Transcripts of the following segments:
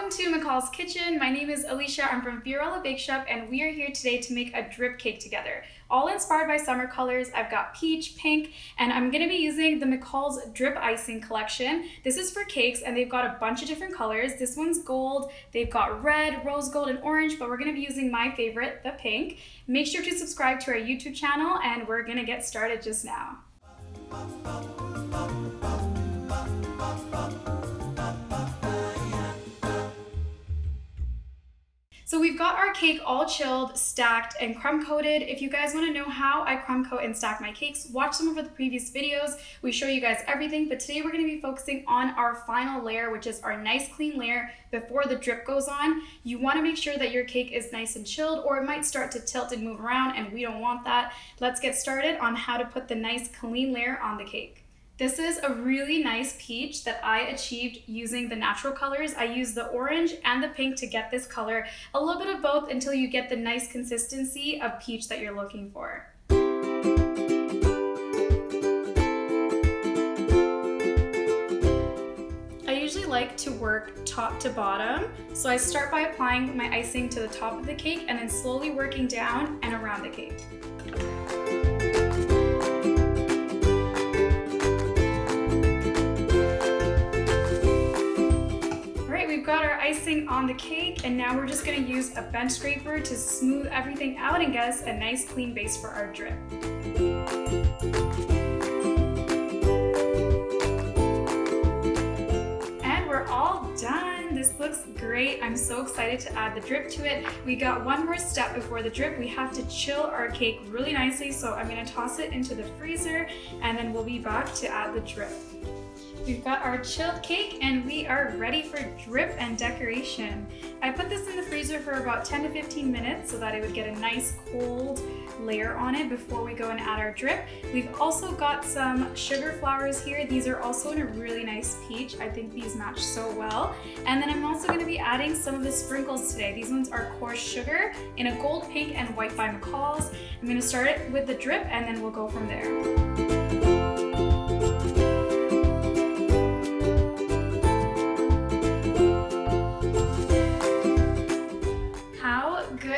Welcome to McCall's Kitchen. My name is Elisha. I'm from Fiorella Bake Shop, and we are here today to make a drip cake together. All inspired by summer colors. I've got peach, pink, and I'm going to be using the McCall's drip icing collection. This is for cakes, and they've got a bunch of different colors. This one's gold, they've got red, rose gold, and orange, but we're going to be using my favorite, the pink. Make sure to subscribe to our YouTube channel, and we're going to get started just now. So we've got our cake all chilled, stacked, and crumb coated. If you guys want to know how I crumb coat and stack my cakes, watch some of the previous videos. We show you guys everything, but today we're going to be focusing on our final layer, which is our nice clean layer before the drip goes on. You want to make sure that your cake is nice and chilled, or it might start to tilt and move around, and we don't want that. Let's get started on how to put the nice clean layer on the cake. This is a really nice peach that I achieved using the natural colors. I used the orange and the pink to get this color, a little bit of both until you get the nice consistency of peach that you're looking for. I usually like to work top to bottom, so I start by applying my icing to the top of the cake and then slowly working down and around the cake. We've got our icing on the cake, and now we're just going to use a bench scraper to smooth everything out and get us a nice clean base for our drip. And we're all done. This looks great. I'm so excited to add the drip to it. We got one more step before the drip. We have to chill our cake really nicely, so I'm going to toss it into the freezer, and then we'll be back to add the drip. We've got our chilled cake and we are ready for drip and decoration. I put this in the freezer for about 10 to 15 minutes so that it would get a nice cold layer on it before we go and add our drip. We've also got some sugar flowers here. These are also in a really nice peach. I think these match so well. And then I'm also going to be adding some of the sprinkles today. These ones are coarse sugar in a gold, pink, and white by McCall's. I'm going to start it with the drip and then we'll go from there.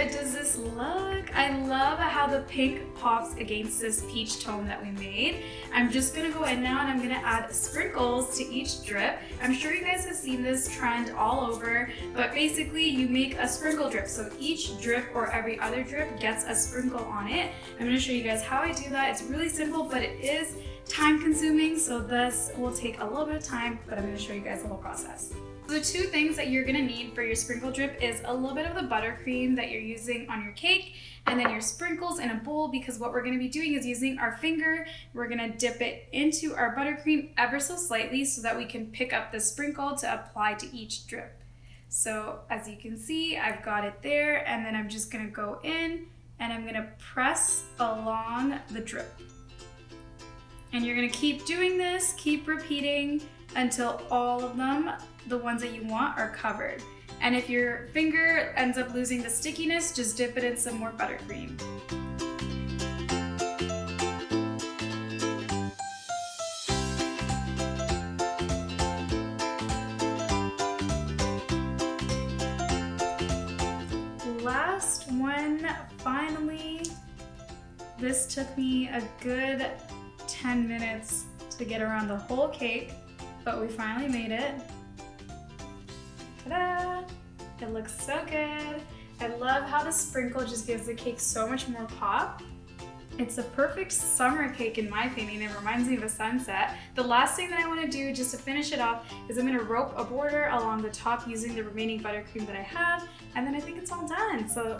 Does this look? I love how the pink pops against this peach tone that we made. I'm just gonna go in now and I'm gonna add sprinkles to each drip. I'm sure you guys have seen this trend all over, but basically you make a sprinkle drip. So each drip or every other drip gets a sprinkle on it. I'm gonna show you guys how I do that. It's really simple, but it is time consuming. So this will take a little bit of time, but I'm gonna show you guys the whole process. The two things that you're gonna need for your sprinkle drip is a little bit of the buttercream that you're using on your cake, and then your sprinkles in a bowl, because what we're gonna be doing is using our finger. We're gonna dip it into our buttercream ever so slightly so that we can pick up the sprinkle to apply to each drip. So as you can see, I've got it there, and then I'm just gonna go in and I'm gonna press along the drip. And you're gonna keep doing this, keep repeating until all of them, the ones that you want, are covered. And if your finger ends up losing the stickiness, just dip it in some more buttercream. Last one, finally. This took me a good 10 minutes to get around the whole cake, but we finally made it. Ta-da! It looks so good. I love how the sprinkle just gives the cake so much more pop. It's a perfect summer cake in my opinion. It reminds me of a sunset. The last thing that I want to do just to finish it off is I'm going to rope a border along the top using the remaining buttercream that I have, and then I think it's all done. So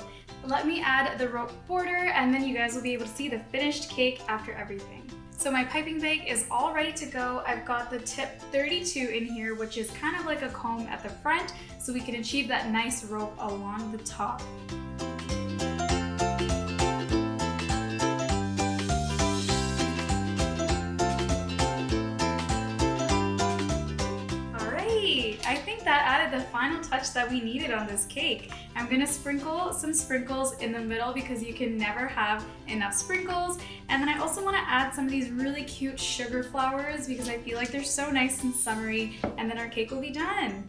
let me add the rope border, and then you guys will be able to see the finished cake after everything. So my piping bag is all ready to go. I've got the tip 32 in here, which is kind of like a comb at the front, so we can achieve that nice rope along the top. I think that added the final touch that we needed on this cake. I'm gonna sprinkle some sprinkles in the middle because you can never have enough sprinkles. And then I also wanna add some of these really cute sugar flowers because I feel like they're so nice and summery, and then our cake will be done.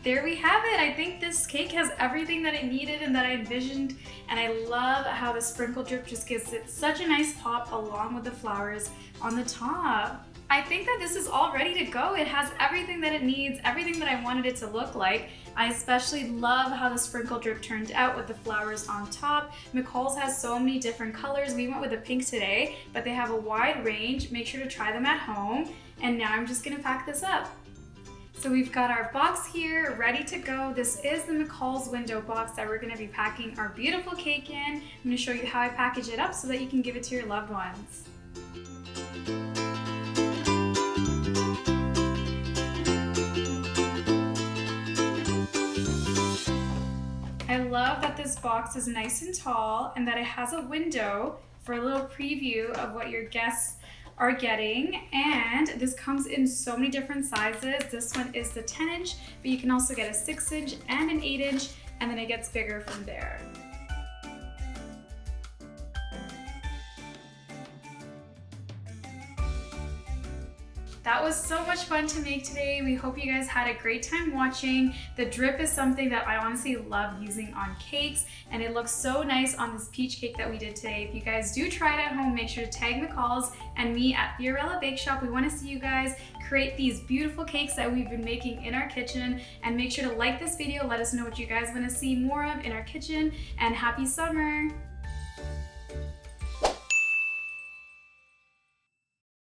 there we have it. I think this cake has everything that I needed and that I envisioned, and I love how the sprinkle drip just gives it such a nice pop along with the flowers on the top. I think that this is all ready to go. It has everything that it needs, everything that I wanted it to look like. I especially love how the sprinkle drip turned out with the flowers on top. McCall's has so many different colors. We went with the pink today, but they have a wide range. Make sure to try them at home. And now I'm just gonna pack this up. So we've got our box here ready to go. This is the McCall's window box that we're gonna be packing our beautiful cake in. I'm gonna show you how I package it up so that you can give it to your loved ones. I love that this box is nice and tall and that it has a window for a little preview of what your guests are getting, and this comes in so many different sizes. This one is the 10-inch, but you can also get a 6-inch and an 8-inch, and then it gets bigger from there. That was so much fun to make today. We hope you guys had a great time watching. The drip is something that I honestly love using on cakes, and it looks so nice on this peach cake that we did today. If you guys do try it at home, make sure to tag McCall's and me at Fiorella Bake Shop. We want to see you guys create these beautiful cakes that we've been making in our kitchen, and make sure to like this video. Let us know what you guys want to see more of in our kitchen, and happy summer.